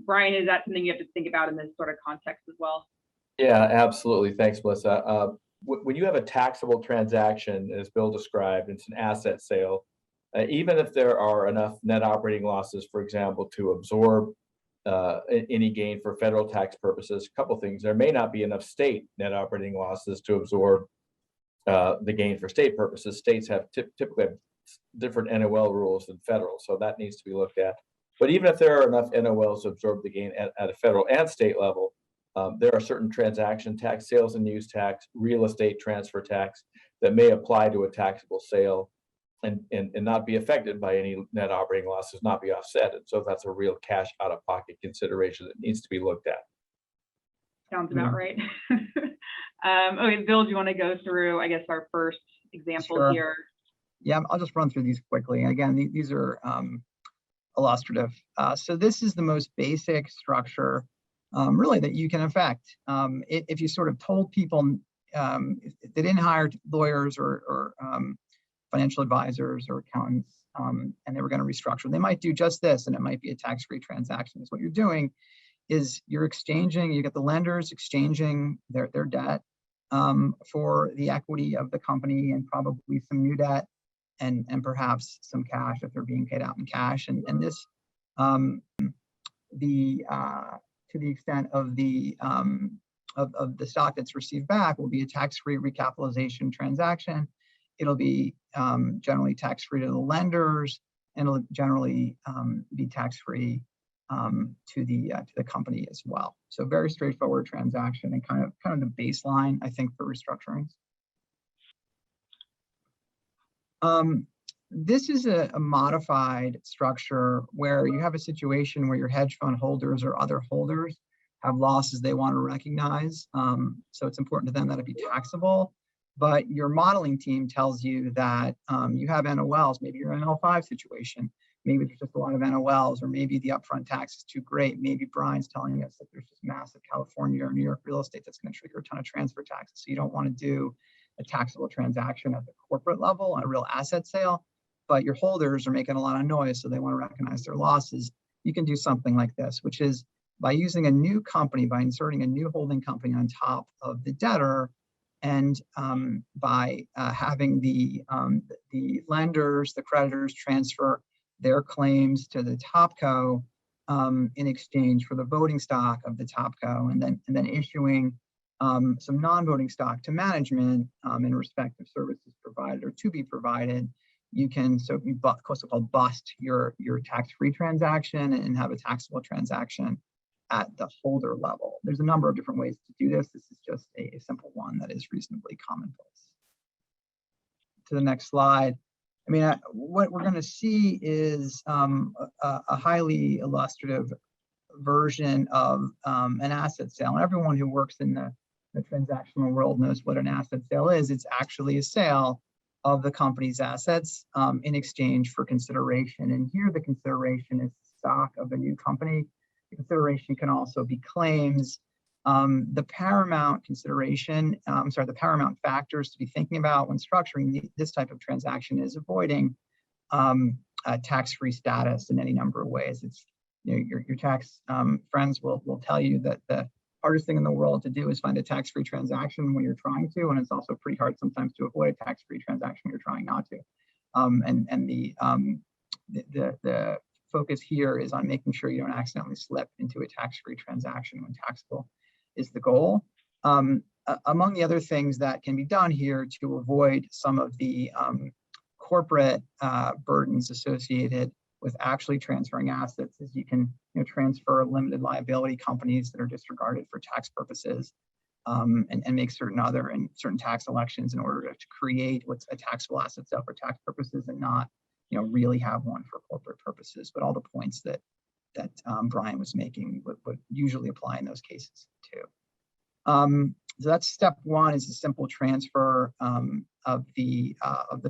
Speaker 3: Brian, is that something you have to think about in this sort of context as well?
Speaker 4: Yeah, absolutely. Thanks, Melissa. When you have a taxable transaction, as Bill described, it's an asset sale. Even if there are enough net operating losses, for example, to absorb any gain for federal tax purposes, a couple things. There may not be enough state net operating losses to absorb the gain for state purposes. States have typically have different NOL rules than federal, so that needs to be looked at. But even if there are enough NOLs to absorb the gain at a federal and state level, there are certain transaction tax, sales and use tax, real estate transfer tax that may apply to a taxable sale and not be affected by any net operating losses, not be offset. And so that's a real cash out-of-pocket consideration that needs to be looked at.
Speaker 3: Sounds about right. Okay, Bill, do you want to go through, I guess, our first example
Speaker 5: Sure.
Speaker 3: here?
Speaker 5: Yeah, I'll just run through these quickly. Again, these are illustrative. So this is the most basic structure really that you can affect. If you sort of told people, if they didn't hire lawyers or financial advisors or accountants, and they were going to restructure, they might do just this, and it might be a tax-free transaction. So what you're doing is you're exchanging, you get the lenders exchanging their debt for the equity of the company and probably some new debt and perhaps some cash if they're being paid out in cash. And this, to the extent of the stock that's received back, will be a tax-free recapitalization transaction. It'll be generally tax-free to the lenders, and it'll generally be tax-free to the company as well. So very straightforward transaction and kind of the baseline, I think, for restructurings. This is a modified structure where you have a situation where your hedge fund holders or other holders have losses they want to recognize. So it's important to them that it be taxable. But your modeling team tells you that you have NOLs. Maybe you're in an L5 situation. Maybe there's just a lot of NOLs, or maybe the upfront tax is too great. Maybe Brian's telling us that there's just massive California or New York real estate that's going to trigger a ton of transfer taxes. So you don't want to do a taxable transaction at the corporate level on a real asset sale, but your holders are making a lot of noise, so they want to recognize their losses. You can do something like this, which is by using a new company, by inserting a new holding company on top of the debtor, and by having the lenders, the creditors transfer their claims to the topco in exchange for the voting stock of the topco, and then issuing some non-voting stock to management in respect of services provided or to be provided. You can so-called bust your tax-free transaction and have a taxable transaction at the holder level. There's a number of different ways to do this. This is just a simple one that is reasonably commonplace. To the next slide. I mean, what we're going to see is a highly illustrative version of an asset sale. And everyone who works in the transactional world knows what an asset sale is. It's actually a sale of the company's assets in exchange for consideration. And here the consideration is stock of a new company. The consideration can also be claims. The paramount consideration, the paramount factors to be thinking about when structuring this type of transaction is avoiding tax-free status in any number of ways. It's, your tax friends will tell you that the hardest thing in the world to do is find a tax-free transaction when you're trying to, and it's also pretty hard sometimes to avoid a tax-free transaction when you're trying not to. The focus here is on making sure you don't accidentally slip into a tax-free transaction when taxable is the goal. Among the other things that can be done here to avoid some of the corporate burdens associated with actually transferring assets is you can transfer limited liability companies that are disregarded for tax purposes and make certain tax elections in order to create what's a taxable asset sale for tax purposes and not really have one for corporate purposes. But all the points that Brian was making would usually apply in those cases too. So that's step one, is a simple transfer of the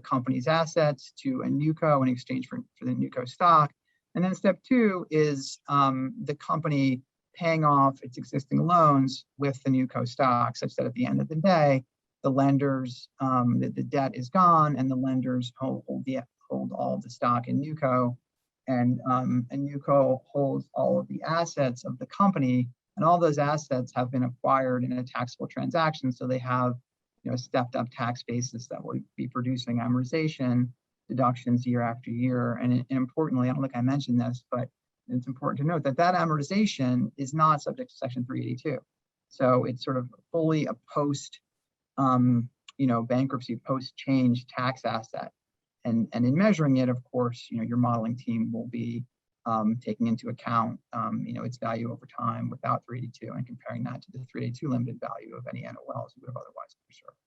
Speaker 5: company's assets to a newco in exchange for the newco stock. And then step two is the company paying off its existing loans with the newco stock, such that at the end of the day, the lenders, the debt is gone, and the lenders hold all of the stock in NewCo, and NewCo holds all of the assets of the company, and all those assets have been acquired in a taxable transaction, so they have, a stepped up tax basis that will be producing amortization deductions year after year. And importantly, I don't think I mentioned this, but it's important to note that amortization is not subject to Section 382. So it's sort of fully a post, bankruptcy, post-change tax asset. And in measuring it, of course, your modeling team will be taking into account, its value over time without 382 and comparing that to the 382 limited value of any NOLs you would have otherwise preserved.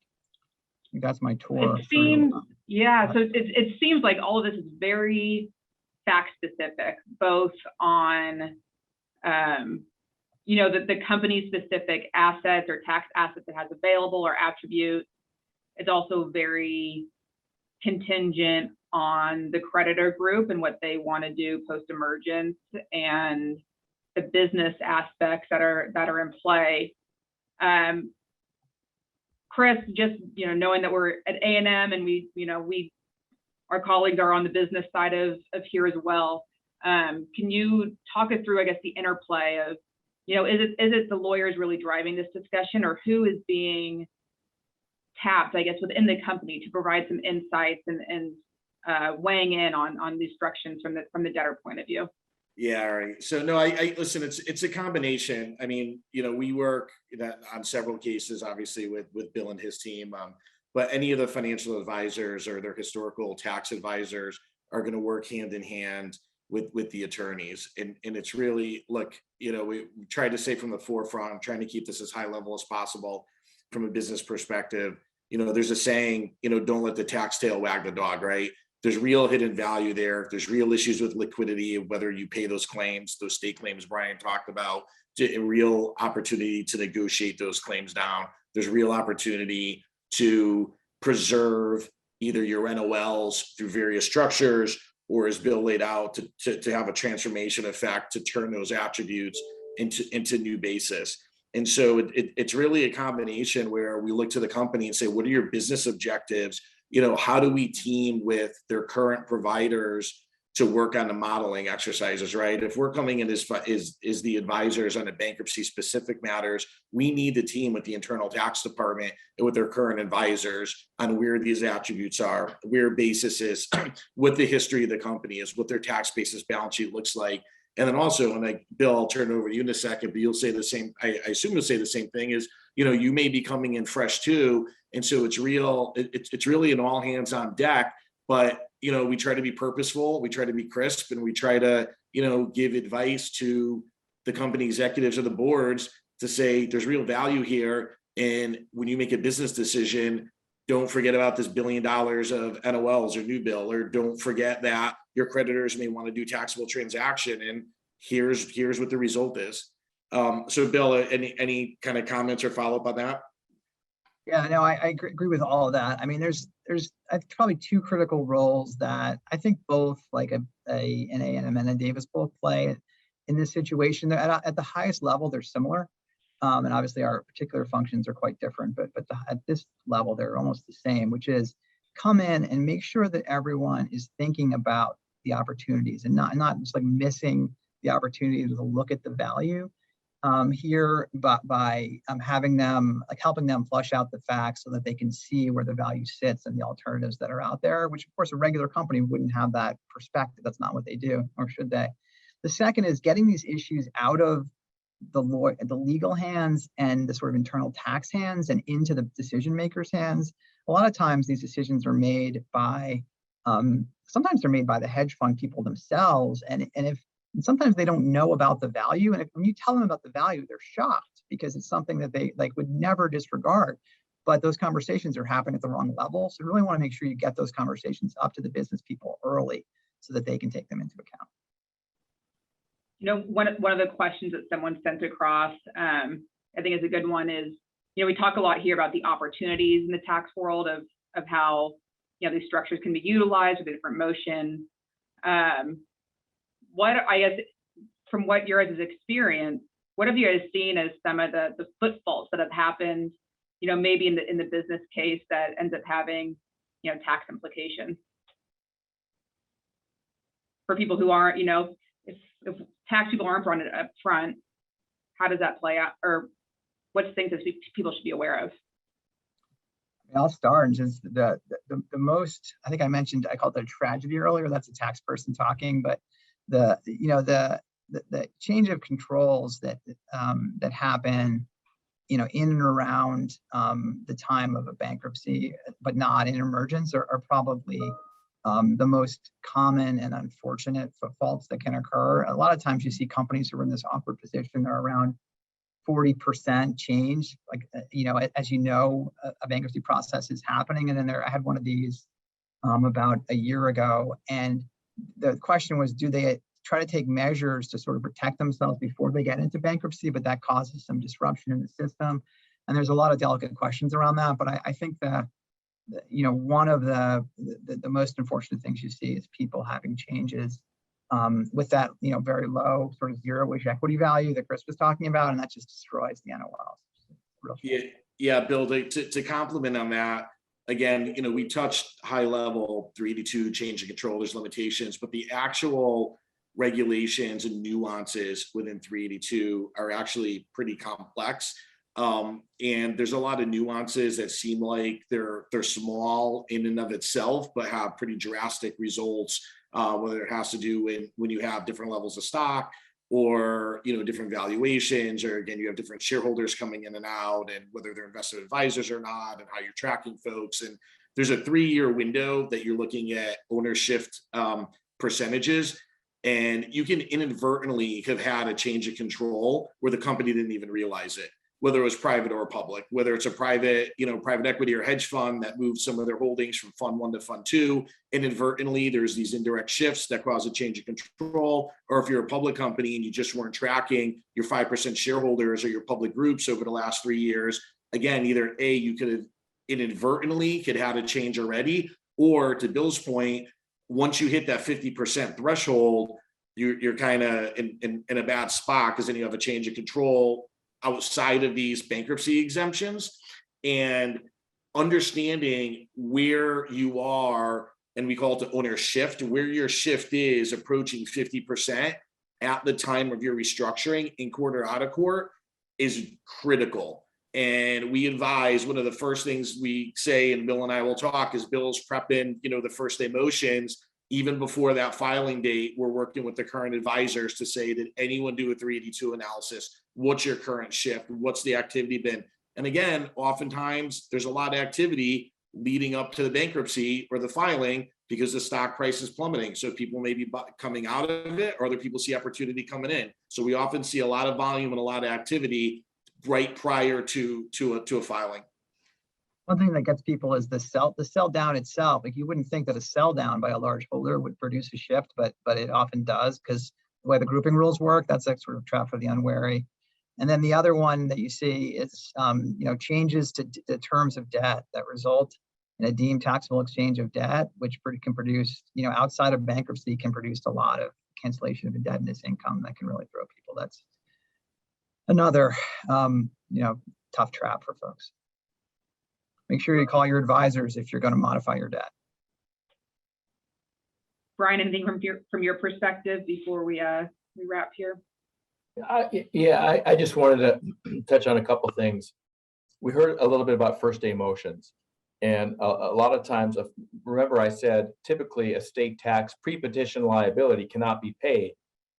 Speaker 5: I think that's my tour.
Speaker 3: It seems, so it seems like all of this is very fact specific, both on, the company specific assets or tax assets it has available or attributes. It's also very contingent on the creditor group and what they want to do post-emergence and the business aspects that are in play. Chris, just knowing that we're at A&M and our colleagues are on the business side of here as well. Can you talk us through, I guess, the interplay of, is it the lawyers really driving this discussion, or who is being tapped, I guess, within the company to provide some insights and weighing in on these instructions from the debtor point of view?
Speaker 2: Yeah, all right. So no, I listen, it's a combination. I mean, we work on several cases, obviously with Bill and his team, but any of the financial advisors or their historical tax advisors are going to work hand in hand with the attorneys. And it's really, look, we try to say from the forefront, trying to keep this as high level as possible from a business perspective. There's a saying, don't let the tax tail wag the dog, right? There's real hidden value there. There's real issues with liquidity, whether you pay those claims, those state claims Brian talked about, a real opportunity to negotiate those claims down. There's real opportunity to preserve either your NOLs through various structures, or as Bill laid out, to have a transformation effect to turn those attributes into new basis. And so it's really a combination where we look to the company and say, what are your business objectives? How do we team with their current providers to work on the modeling exercises, right? If we're coming in as the advisors on the bankruptcy specific matters, we need to team with the internal tax department and with their current advisors on where these attributes are, where basis is, what the history of the company is, what their tax basis balance sheet looks like. And then also, and Bill, I'll turn it over to you in a second, but you'll say the same, I assume you'll say the same thing is, you may be coming in fresh too. And so it's really an all hands on deck, but, we try to be purposeful, we try to be crisp, and we try to, give advice to the company executives or the boards to say, there's real value here. And when you make a business decision, don't forget about this $1 billion of NOLs or new bill, or don't forget that your creditors may want to do taxable transaction. And here's what the result is. So Bill, any kind of comments or follow up on that?
Speaker 5: Yeah, no, I agree with all of that. I mean, there's probably two critical roles that I think both like an A&M and a Davis Polk play in this situation. They're at the highest level, they're similar. And obviously our particular functions are quite different, but at this level, they're almost the same, which is come in and make sure that everyone is thinking about the opportunities and not just like missing the opportunity to look at the value here, but by having them, like helping them flush out the facts so that they can see where the value sits and the alternatives that are out there, which of course a regular company wouldn't have that perspective. That's not what they do, or should they? The second is getting these issues out of the legal hands and the sort of internal tax hands and into the decision makers' hands. A lot of times these decisions are made by, sometimes they're made by the hedge fund people themselves. And sometimes they don't know about the value. And when you tell them about the value, they're shocked because it's something that they would never disregard. But those conversations are happening at the wrong level. So you really want to make sure you get those conversations up to the business people early so that they can take them into account.
Speaker 3: One of the questions that someone sent across, I think is a good one is, we talk a lot here about the opportunities in the tax world of how, these structures can be utilized with a different motion. What, I guess, from what your guys' experience, what have you guys seen as some of the pitfalls that have happened maybe in the business case that ends up having, tax implications for people who aren't, if tax people aren't brought up front, how does that play out, or what's things that people should be aware of?
Speaker 5: I'll start. And just the most, I think I mentioned, I called it a tragedy earlier. That's a tax person talking, but the change of controls that that happen, in and around the time of a bankruptcy, but not in emergence, are probably the most common and unfortunate faults that can occur. A lot of times you see companies who are in this awkward position are around 40% change, like, as a bankruptcy process is happening. And then I had one of these about a year ago. And the question was, do they try to take measures to sort of protect themselves before they get into bankruptcy? But that causes some disruption in the system. And there's a lot of delicate questions around that. But I think that, one of the most unfortunate things you see is people having changes with that, very low sort of zero-ish equity value that Chris was talking about, and that just destroys the NOLs.
Speaker 2: Yeah, Bill, to compliment on that, again, we touched high level 382 change of control, there's limitations, but the actual regulations and nuances within 382 are actually pretty complex. And there's a lot of nuances that seem like they're small in and of itself, but have pretty drastic results, whether it has to do when you have different levels of stock, or different valuations, or again, you have different shareholders coming in and out, and whether they're investment advisors or not, and how you're tracking folks. And there's a 3-year window that you're looking at ownership percentages, and you can inadvertently have had a change of control where the company didn't even realize it, whether it was private or public, whether it's a private equity or hedge fund that moves some of their holdings from fund 1 to fund 2. Inadvertently, there's these indirect shifts that cause a change of control. Or if you're a public company and you just weren't tracking your 5% shareholders or your public groups over the last 3 years, again, either A, you could have inadvertently had a change already, or to Bill's point, once you hit that 50% threshold, you're kind of in a bad spot, because then you have a change of control outside of these bankruptcy exemptions. And understanding where you are, and we call it the owner shift, where your shift is approaching 50% at the time of your restructuring, in court or out of court, is critical. And we advise, one of the first things we say, and Bill and I will talk, is Bill's prepping, the first day motions. Even before that filing date, we're working with the current advisors to say, did anyone do a 382 analysis? What's your current shift? What's the activity been? And again, oftentimes there's a lot of activity leading up to the bankruptcy or the filing, because the stock price is plummeting. So people may be coming out of it, or other people see opportunity coming in. So we often see a lot of volume and a lot of activity right prior to a filing.
Speaker 5: One thing that gets people is the sell down itself. Like, you wouldn't think that a sell down by a large holder would produce a shift, but it often does, because the way the grouping rules work, that's a sort of trap for the unwary. And then the other one that you see is changes to the terms of debt that result in a deemed taxable exchange of debt, which can produce, outside of bankruptcy, can produce a lot of cancellation of indebtedness income that can really throw people. That's another tough trap for folks. Make sure you call your advisors if you're going to modify your debt.
Speaker 3: Brian, anything from your perspective before we wrap here?
Speaker 4: I just wanted to touch on a couple of things. We heard a little bit about first day motions, and a lot of times, remember I said typically estate tax pre-petition liability cannot be paid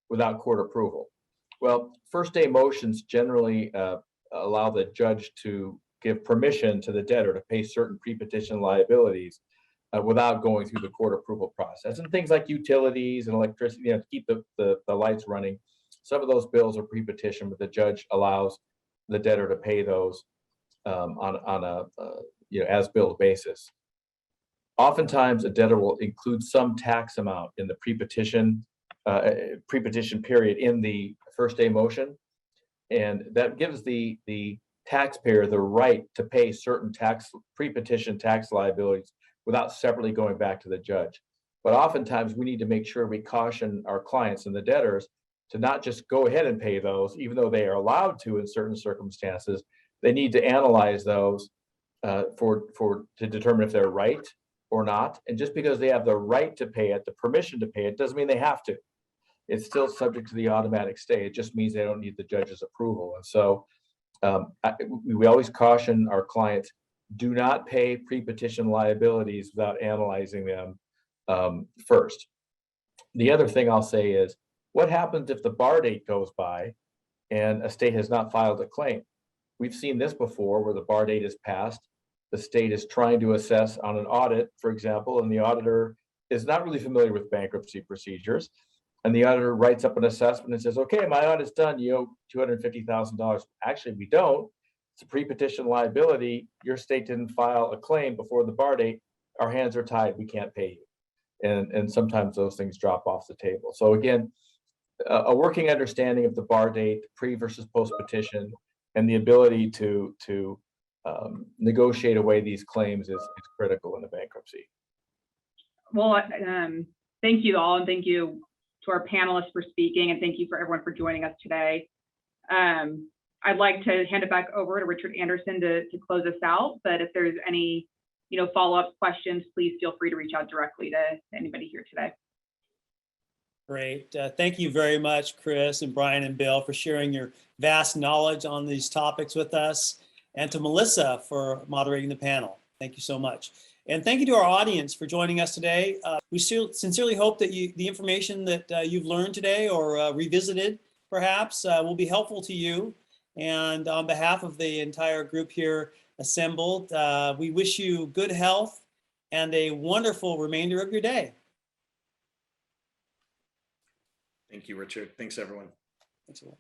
Speaker 4: without court approval. Well, first day motions generally allow the judge to give permission to the debtor to pay certain pre-petition liabilities without going through the court approval process. And things like utilities and electricity, to keep the lights running. Some of those bills are pre-petition, but the judge allows the debtor to pay those on a as-billed basis. Oftentimes, a debtor will include some tax amount in the pre-petition period in the first day motion, and that gives the taxpayer the right to pay certain pre-petition tax liabilities without separately going back to the judge. But oftentimes we need to make sure we caution our clients and the debtors to not just go ahead and pay those, even though they are allowed to in certain circumstances, they need to analyze those to determine if they're right or not. And just because they have the right to pay it, the permission to pay it, doesn't mean they have to. It's still subject to the automatic stay. It just means they don't need the judge's approval. And so we always caution our clients, do not pay pre-petition liabilities without analyzing them first. The other thing I'll say is, what happens if the bar date goes by and a state has not filed a claim? We've seen this before where the bar date is passed. The state is trying to assess on an audit, for example, and the auditor is not really familiar with bankruptcy procedures. And the auditor writes up an assessment and says, okay, my audit's done, you owe $250,000. Actually, we don't. It's a pre-petition liability. Your state didn't file a claim before the bar date. Our hands are tied. We can't pay you. And sometimes those things drop off the table. So again, a working understanding of the bar date, pre versus post petition, and the ability to negotiate away these claims is critical in a bankruptcy.
Speaker 3: Well, thank you all, and thank you to our panelists for speaking, and thank you for everyone for joining us today. I'd like to hand it back over to Richard Anderson to close us out, but if there's any follow-up questions, please feel free to reach out directly to anybody here today.
Speaker 1: Great. Thank you very much, Chris and Brian and Bill, for sharing your vast knowledge on these topics with us, and to Melissa for moderating the panel. Thank you so much. And thank you to our audience for joining us today. We sincerely hope that the information that you've learned today or revisited perhaps will be helpful to you. And on behalf of the entire group here assembled, we wish you good health and a wonderful remainder of your day.
Speaker 2: Thank you, Richard. Thanks, everyone.
Speaker 1: Thanks a lot.